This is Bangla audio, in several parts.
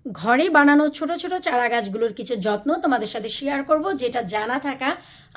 ঘরে বানানো ছোট ছোট চারা গাছগুলোর কিছু যত্ন তোমাদের সাথে শেয়ার করব, যেটা জানা থাকা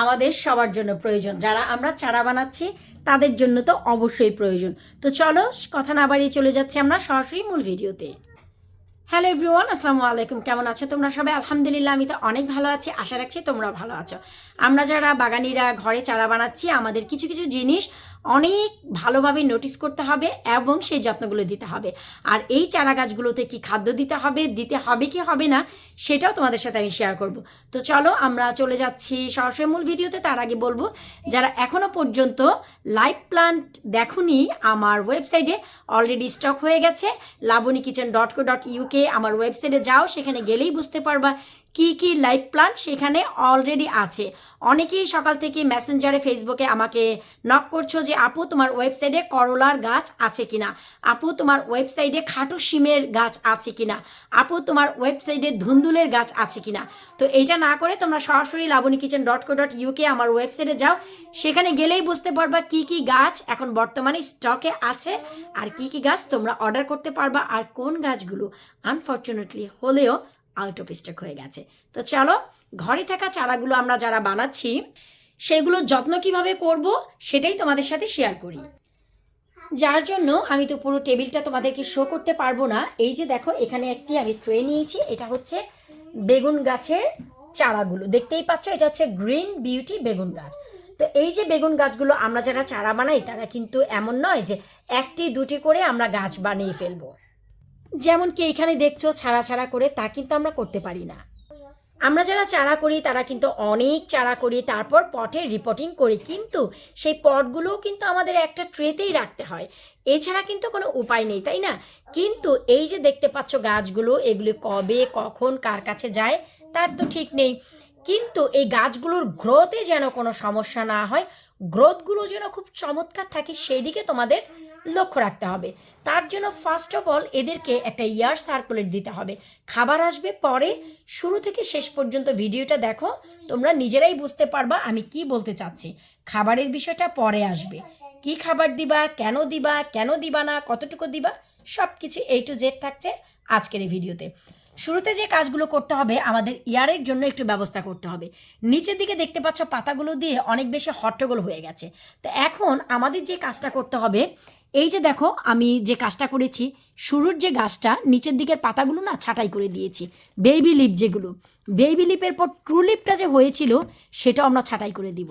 আমাদের সবার জন্য প্রয়োজন। যারা আমরা চারা বানাচ্ছি তাদের জন্য তো অবশ্যই প্রয়োজন। তো চলো কথা না বাড়িয়ে চলে যাচ্ছি আমরা সরাসরি মূল ভিডিওতে। হ্যালো এভরিওয়ান, আসসালামু আলাইকুম। কেমন আছো তোমরা সবাই? আলহামদুলিল্লাহ, আমি তো অনেক ভালো আছি। আশা রাখছি তোমরা ভালো আছো। আমরা যারা বাগানিরা ঘরে চারা বানাচ্ছি, আমাদের কিছু কিছু জিনিস অনেক ভালোভাবে নোটিস করতে হবে এবং সেই যত্নগুলো দিতে হবে। আর এই চারা গাছগুলোতে কি খাদ্য দিতে হবে কি হবে না, সেটাও তোমাদের সাথে আমি শেয়ার করব। তো চলো আমরা চলে যাচ্ছি সরাসরি মূল ভিডিওতে। তার আগে বলবো, যারা এখনও পর্যন্ত লাইভ প্লান্ট দেখোনি, আমার ওয়েবসাইটে অলরেডি স্টক হয়ে গেছে। labonikichen.co.uk আমার ওয়েবসাইটে যাও, সেখানে গেলেই বুঝতে পারবা কি কি লাইভ প্ল্যান সেখানে অলরেডি আছে। অনেকেই সকাল থেকে মেসেঞ্জারে ফেসবুকে আমাকে নক করছো যে আপু তোমার ওয়েবসাইটে করলার গাছ আছে কিনা, আপু তোমার ওয়েবসাইটে খাটো শিমের গাছ আছে কিনা, আপু তোমার ওয়েবসাইটে ধুন্দুলের গাছ আছে কিনা। তো এইটা না করে তোমরা সরাসরি labonikichen.co.uk আমার ওয়েবসাইটে যাও, সেখানে গেলেই বুঝতে পারবা কি কি গাছ এখন বর্তমানে স্টকে আছে আর কি কি গাছ তোমরা অর্ডার করতে পারবা, আর কোন গাছগুলো আনফর্চুনেটলি হলেও আউট অফ স্টক হয়ে গেছে। তো চলো, ঘরে থাকা চারাগুলো আমরা যারা বানাচ্ছি সেগুলো যত্ন কিভাবে করব সেটাই তোমাদের সাথে শেয়ার করি। যার জন্য আমি তো পুরো টেবিলটা তোমাদেরকে শো করতে পারবো না। এই যে দেখো, এখানে একটি আমি ট্রে নিয়েছি। এটা হচ্ছে বেগুন গাছের চারাগুলো, দেখতেই পাচ্ছ। এটা হচ্ছে গ্রিন বিউটি বেগুন গাছ। তো এই যে বেগুন গাছগুলো আমরা যারা চারা বানাই, তারা কিন্তু এমন নয় যে একটি দুটি করে আমরা গাছ বানিয়ে ফেলবো। যেমন কি এখানে দেখছো ছাড়া ছাড়া করে, তা কিন্তু আমরা করতে পারি না। আমরা যারা চারা করি তারা কিন্তু অনেক চারা করি, তারপর পটে রিপোর্টিং করি, কিন্তু সেই পটগুলোও কিন্তু আমাদের একটা ট্রেতেই রাখতে হয়। এছাড়া কিন্তু কোনো উপায় নেই, তাই না? কিন্তু এই যে দেখতে পাচ্ছ গাছগুলো, এগুলি কবে কখন কার কাছে যায় তার তো ঠিক নেই। কিন্তু এই গাছগুলোর গ্রোথে যেন কোনো সমস্যা না হয়, গ্রোথগুলো যেন খুব চমৎকার থাকে, সেই দিকে তোমাদের লক্ষ্য রাখতে হবে। তার জন্য ফার্স্ট অফ অল এদেরকে একটা এয়ার সার্কুলেট দিতে হবে। খাবার আসবে পরে, শুরু থেকে শেষ পর্যন্ত ভিডিওটা দেখো, তোমরা নিজেরাই বুঝতে পারবা আমি কি বলতে চাচ্ছি। খাবারের বিষয়টা পরে আসবে, কি খাবার দিবা, কেন দিবা না, কতটুকু দিবা, সব কিছু A to Z থাকছে আজকের এই ভিডিওতে। শুরুতে যে কাজগুলো করতে হবে, আমাদের ইয়ারের জন্য একটু ব্যবস্থা করতে হবে। নিচের দিকে দেখতে পাচ্ছ পাতাগুলো দিয়ে অনেক বেশি হট্টগোল হয়ে গেছে। তো এখন আমাদের যে কাজটা করতে হবে, এই যে দেখো আমি যে কাজটা করেছি, শুরুর যে গাছটা নিচের দিকের পাতাগুলো না ছাঁটাই করে দিয়েছি। বেবি লিপ, যেগুলো বেবি লিপের পর ট্রু লিপটা যে হয়েছিল সেটাও আমরা ছাঁটাই করে দিব।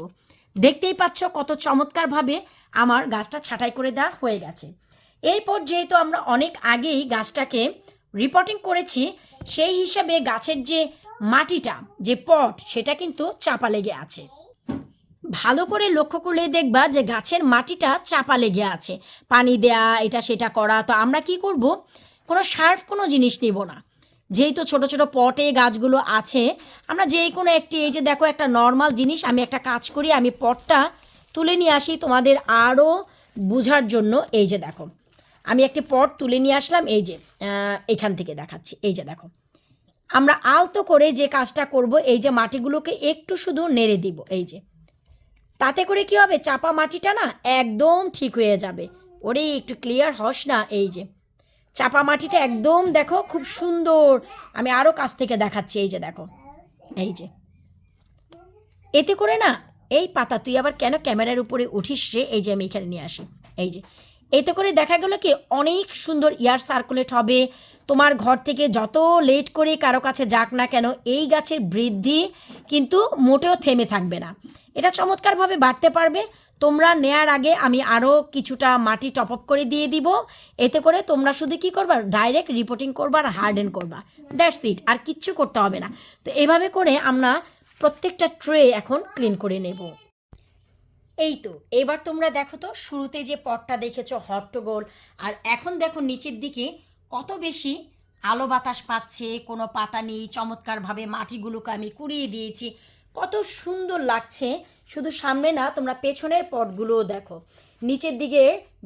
দেখতেই পাচ্ছ কত চমৎকারভাবে আমার গাছটা ছাঁটাই করে দেওয়া হয়ে গেছে। এরপর যেহেতু আমরা অনেক আগেই গাছটাকে রিপোর্টিং করেছি, সেই হিসাবে গাছের যে মাটিটা, যে পট, সেটা কিন্তু চাপা লেগে আছে। ভালো করে লক্ষ্য করলে দেখবা যে গাছের মাটিটা চাপা লেগে আছে, পানি দেয়া এটা সেটা করা। তো আমরা কি করব, কোনো শার্প কোনো জিনিস নিব না। যেহেতু ছোট ছোট পটে গাছগুলো আছে, আমরা যে কোনো একটি, এই যে দেখো একটা নর্মাল জিনিস, আমি একটা কাজ করি, আমি পটটা তুলে নিয়ে আসি তোমাদের আরও বোঝার জন্য। এই যে দেখো, আমি একটি পট তুলে নিয়ে আসলাম, এই যে এখান থেকে দেখাচ্ছি। এই যে দেখো, আমরা আলতো করে যে কাজটা করব, এই যে মাটিগুলোকে একটু শুধু নেড়ে দিব। এই যে, তাতে করে কি হবে, চাপা মাটিটা না একদম ঠিক হয়ে যাবে। ওরে একটু ক্লিয়ার হস না। এই যে চাপা মাটিটা একদম দেখো খুব সুন্দর। আমি আরও কাছ থেকে দেখাচ্ছি। এই যে দেখো, এই যে এতে করে না, এই পাতা তুই আবার কেন ক্যামেরার উপরে উঠিস রে? এই যে আমি এখানে নিয়ে আসি। এই যে এতে করে দেখা গেল কি অনেক সুন্দর এয়ার সার্কুলেট হবে। তোমার ঘর থেকে যত লেট করে কারো কাছে যাক না কেন, এই গাছের বৃদ্ধি কিন্তু মোটেও থেমে থাকবে না, এটা চমৎকারভাবে বাড়তে পারবে। তোমরা নেয়ার আগে আমি আরও কিছুটা মাটি টপ আপ করে দিয়ে দিব। এতে করে তোমরা শুধু কী করবা, ডাইরেক্ট রিপোর্টিং করবা আর হার্ডেন করবা, দ্যাটস ইট, আর কিচ্ছু করতে হবে না। তো এভাবে করে আমরা প্রত্যেকটা ট্রে এখন ক্লিন করে নেব। এই তো এবার তোমরা দেখো তো, শুরুতে যে পটটা দেখেছো হট্টগোল, আর এখন দেখো নিচের দিকে কত বেশি আলো বাতাস পাচ্ছে, কোনো পাতা নেই, চমৎকারভাবে মাটিগুলোকে আমি কুড়িয়ে দিয়েছি, কত সুন্দর লাগছে। শুধু সামনে না, তোমরা পেছনের পটগুলোও দেখো, নিচের দিকে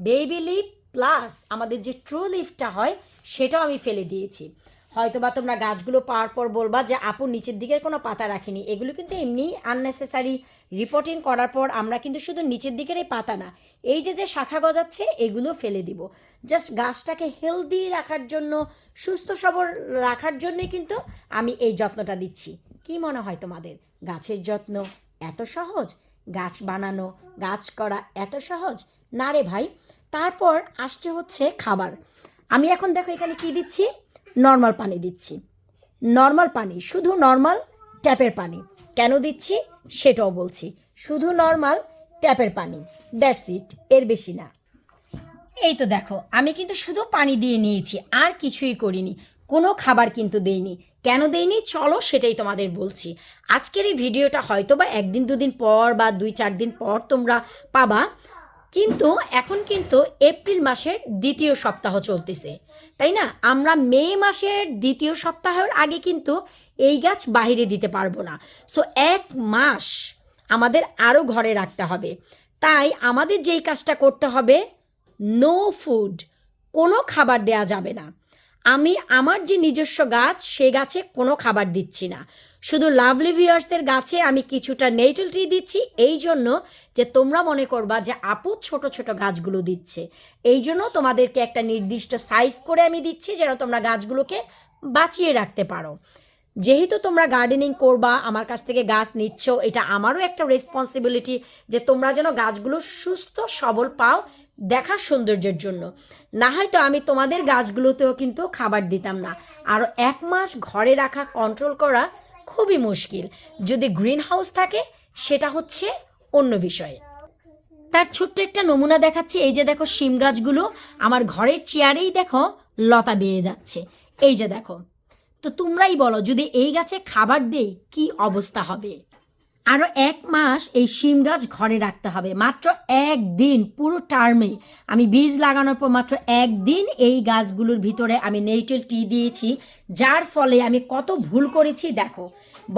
বেবি লিফ প্লাস আমাদের যে ট্রু লিফটা হয় সেটাও আমি ফেলে দিয়েছি। হয়তোবা তোমরা গাছগুলো পাওয়ার পর বলবা যে আপু নিচের দিকের কোনো পাতা রাখিনি, এগুলো কিন্তু এমনি আননেসেসারি। রিপোর্টিং করার পর আমরা কিন্তু শুধু নিচের দিকের এই পাতা না, এই যে যে শাখা গজাচ্ছে এগুলো ফেলে দিব। জাস্ট গাছটাকে হেলদি রাখার জন্য, সুস্থ সবল রাখার জন্যই কিন্তু আমি এই যত্নটা দিচ্ছি। কি মনে হয় তোমাদের গাছের যত্ন এত সহজ? গাছ বানানো, গাছ করা এত সহজ না রে ভাই। তারপর আসছে হচ্ছে খাবার। আমি এখন দেখো এখানে কি দিচ্ছি, নর্মাল পানি দিচ্ছি। নর্মাল পানি, শুধু নর্মাল ট্যাপের পানি। কেন দিচ্ছি সেটাও বলছি। শুধু নর্মাল ট্যাপের পানি, দ্যাটস ইট, এর বেশি না। এই তো দেখো আমি কিন্তু শুধু পানি দিয়ে নিয়েছি, আর কিছুই করিনি, কোনো খাবার কিন্তু দেইনি। কেন দেইনি চলো সেটাই তোমাদের বলছি। আজকের এই ভিডিওটা হয়তো বা একদিন দুদিন পর বা 2-4 দিন পর তোমরা পাবা, কিন্তু এখন কিন্তু এপ্রিল মাসের 2য় সপ্তাহ চলতেছে, তাই না? আমরা মে মাসের 2য় সপ্তাহের আগে কিন্তু এই গাছ বাইরে দিতে পারবো না। সো 1 মাস আমাদের আরও ঘরে রাখতে হবে। তাই আমাদের যেই কাজটা করতে হবে, নো ফুড, কোনো খাবার দেয়া যাবে না। আমি আমার যে নিজস্ব গাছ, সে গাছে কোনো খাবার দিচ্ছি না। শুধু লাভলি ভিউয়ার্সের গাছে আমি কিছুটা নেটেল ট্রি দিচ্ছি, এই জন্য যে তোমরা মনে করবা যে আপু ছোট ছোট গাছগুলো দিচ্ছে। এই জন্য তোমাদেরকে একটা নির্দিষ্ট সাইজ করে আমি দিচ্ছি, যেন তোমরা গাছগুলোকে বাঁচিয়ে রাখতে পারো। যেহেতু তোমরা গার্ডেনিং করবা, আমার কাছ থেকে গাছ নিচ্ছ, এটা আমারও একটা রেসপন্সিবিলিটি যে তোমরা যেন গাছগুলো সুস্থ সবল পাও দেখার সৌন্দর্যের জন্য। না হয়তো আমি তোমাদের গাছগুলোতেও কিন্তু খাবার দিতাম না। আরও 1 মাস ঘরে রাখা, কন্ট্রোল করা খুবই মুশকিল। যদি গ্রিন হাউস থাকে সেটা হচ্ছে অন্য বিষয়। তার ছোট্ট একটা নমুনা দেখাচ্ছি। এই যে দেখো শিম গাছগুলো আমার ঘরের চেয়ারেই দেখো লতা বেয়ে যাচ্ছে, এই যে দেখো। তো তোমরাই বলো যদি এই গাছে খাবার দেই কি অবস্থা হবে। আরও 1 মাস এই শিম গাছ ঘরে রাখতে হবে। মাত্র 1 দিন পুরো টার্মে, আমি বীজ লাগানোর পর মাত্র 1 দিন এই গাছগুলোর ভিতরে আমি নেটেল টি দিয়েছি, যার ফলে আমি কত ভুল করেছি দেখো।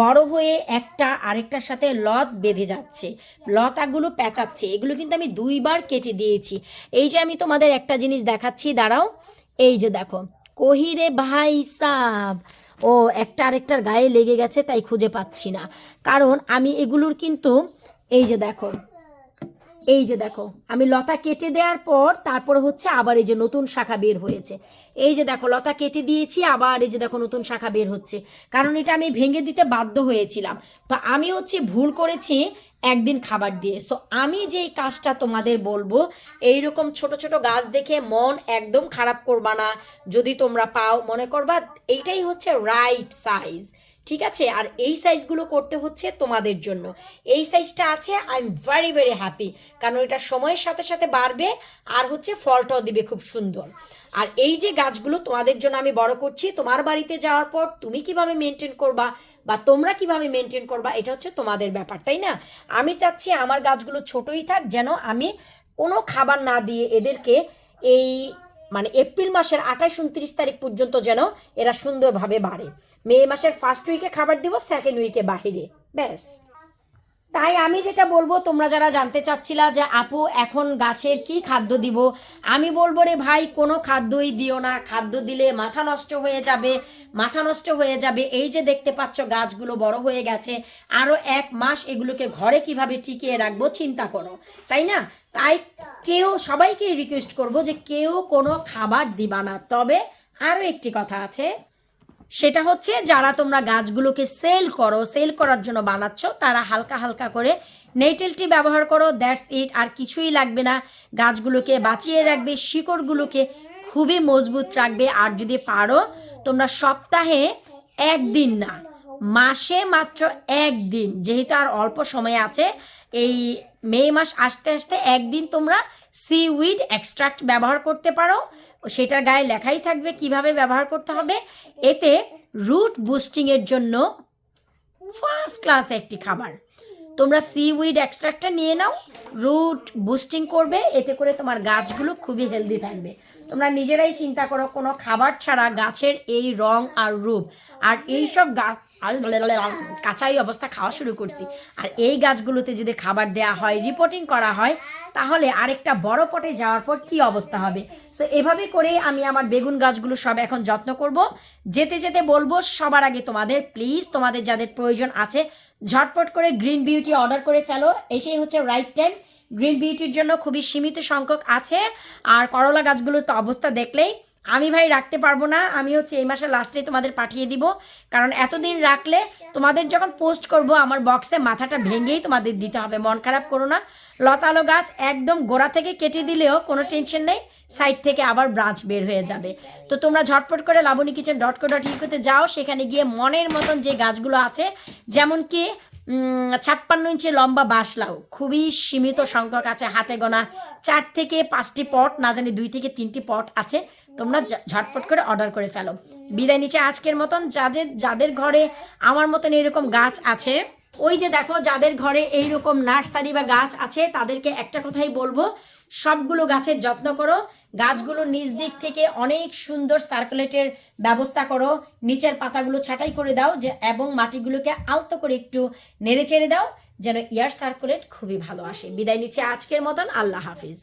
বড় হয়ে একটা আরেকটার সাথে লত বেঁধে যাচ্ছে, লতাগুলো পেঁচাচ্ছে, এগুলো কিন্তু আমি 2 বার কেটে দিয়েছি। এই যে আমি তোমাদের একটা জিনিস দেখাচ্ছি, দাঁড়াও, এই যে দেখো। কহিরে ভাই সাব, ও একটা আরেকটার গায়ে লেগে গেছে তাই খুঁজে পাচ্ছি না। কারণ আমি এগুলোর কিন্তু এই যে দেখো, এই যে দেখো আমি লতা কেটে দেওয়ার পর তারপরে হচ্ছে আবার এই যে নতুন শাখা বের হয়েছে। এই যে দেখো লতা কেটে দিয়েছি, আবার এই যে দেখো নতুন শাখা বের হচ্ছে, কারণ এটা আমি ভেঙে দিতে বাধ্য হয়েছিলাম। তো আমি হচ্ছে ভুল করেছি একদিন খাবার দিয়ে। সো আমি যেই কাজটা তোমাদের বলবো, এইরকম ছোট ছোট গাছ দেখে মন একদম খারাপ করবা না। যদি তোমরা পাও, মনে করবা এইটাই হচ্ছে রাইট সাইজ, ঠিক আছে? আর এই সাইজগুলো করতে হচ্ছে তোমাদের জন্য। এই সাইজটা আছে, I am very very happy, কারণ এটা সময়ের সাথে সাথে বাড়বে আর হচ্ছে ফলটাও দিবে খুব সুন্দর। আর এই যে গাছগুলো তোমাদের জন্য আমি বড় করছি, তোমার বাড়িতে যাওয়ার পর তুমি কিভাবে মেনটেন করবা বা তোমরা কিভাবে মেনটেন করবা, এটা হচ্ছে তোমাদের ব্যাপার, তাই না? আমি চাচ্ছি আমার গাছগুলো ছোটই থাক, যেন আমি কোনো খাবার না দিয়ে এদেরকে এই মানে এপ্রিল মাসের 28-29 তারিখ পর্যন্ত যেন এরা সুন্দরভাবে বাড়ে। মে মাসের 1st উইকে খাবার দিব, 2nd উইকে বাহিরে, ব্যাস। তাই আমি যেটা বলবো, তোমরা যারা জানতে চাচ্ছিলা যে আপু এখন গাছের কি খাদ্য দিব, আমি বলবো রে ভাই কোনো খাদ্যই দিও না। খাদ্য দিলে মাথা নষ্ট হয়ে যাবে, মাথা নষ্ট হয়ে যাবে। এই যে দেখতে পাচ্ছ গাছগুলো বড় হয়ে গেছে, আরও 1 মাস এগুলোকে ঘরে কিভাবে টিকিয়ে রাখবো চিন্তা করো, তাই না? তাই সবাইকে রিকোয়েস্ট করব যে কেউ কোনো খাবার দিবা না। তবে আরও একটি কথা আছে, সেটা হচ্ছে যারা তোমরা গাছগুলোকে সেল করো, সেল করার জন্য বানাচ্ছ, তারা হালকা হালকা করে নেটেল টি ব্যবহার করো, দ্যাটস ইট। আর কিছুই লাগবে না। গাছগুলোকে বাঁচিয়ে রাখবে, শিকড়গুলোকে খুবই মজবুত রাখবে। আর যদি পারো তোমরা সপ্তাহে 1 দিন না, মাসে মাত্র 1 দিন, যেহেতু আর অল্প সময় আছে, এই মে মাস আসতে আসতে 1 দিন তোমরা সিউইড এক্সট্রাক্ট ব্যবহার করতে পারো। সেটার গায়ে লেখাই থাকবে কিভাবে ব্যবহার করতে হবে। এতে রুট বুস্টিংয়ের জন্য ফার্স্ট ক্লাস একটি খাবার। তোমরা সিউইড এক্সট্রাক্টটা নিয়ে নাও, রুট বুস্টিং করবে, এতে করে তোমার গাছগুলো খুবই হেলদি থাকবে। তোমরা নিজেরাই চিন্তা করো, কোনো খাবার ছাড়া গাছের এই রং আর রূপ, আর এইসব গাছ কাঁচাই অবস্থা খাওয়া শুরু করছি, আর এই গাছগুলোতে যদি খাবার দেওয়া হয়, রিপোর্টিং করা হয়, তাহলে আরেকটা বড় পটে যাওয়ার পর কি অবস্থা হবে। সো এভাবে করে আমি আমার বেগুন গাছগুলো সব এখন যত্ন করব। যেতে যেতে বলবো, সবার আগে তোমাদের প্লিজ, তোমাদের যাদের প্রয়োজন আছে ঝটপট করে গ্রিন বিউটি অর্ডার করে ফেলো, এটাই হচ্ছে রাইট টাইম। গ্রিন বিউটির জন্য খুবই সীমিত সংখ্যক আছে। আর করলা গাছগুলোর তো অবস্থা দেখলেই, আমি ভাই রাখতে পারবো না, আমি হচ্ছে এই মাসের লাস্টে তোমাদের পাঠিয়ে দিব, কারণ এতদিন রাখলে তোমাদের যখন পোস্ট করব আমার বক্সে মাথাটা ভেঙেই তোমাদের দিতে হবে, মন খারাপ করো না। লতালো গাছ একদম গোড়া থেকে কেটে দিলেও কোনো টেনশন নেই, সাইড থেকে আবার ব্রাঞ্চ বের হয়ে যাবে। তো তোমরা ঝটপট করে labonyKitchen.co.uk যাও, সেখানে গিয়ে মনের মতন যে গাছগুলো আছে, যেমন কি 56 ইঞ্চি লম্বা বাঁশলাউ খুবই সীমিত সংখ্যক আছে, হাতে গোনা 4 থেকে 5টি পট, না জানি 2 থেকে 3টি পট আছে, তোমরা ঝটপট করে অর্ডার করে ফেলো। বিদায় নিচে আজকের মতন। যাদের ঘরে আমার মতন এরকম গাছ আছে, ওই যে দেখো যাদের ঘরে এইরকম নার্সারি বা গাছ আছে, তাদেরকে একটা কথাই বলবো, সবগুলো গাছের যত্ন করো, গাছগুলো নিচ দিক থেকে অনেক সুন্দর সার্কুলেটের ব্যবস্থা করো, নিচের পাতাগুলো ছাঁটাই করে দাও, যে এবং মাটিগুলোকে আলতো করে একটু নেড়ে চেড়ে দাও, যেন এয়ার সার্কুলেট খুবই ভালো আসে। বিদায় নিচ্ছে আজকের মতন, আল্লাহ হাফিজ।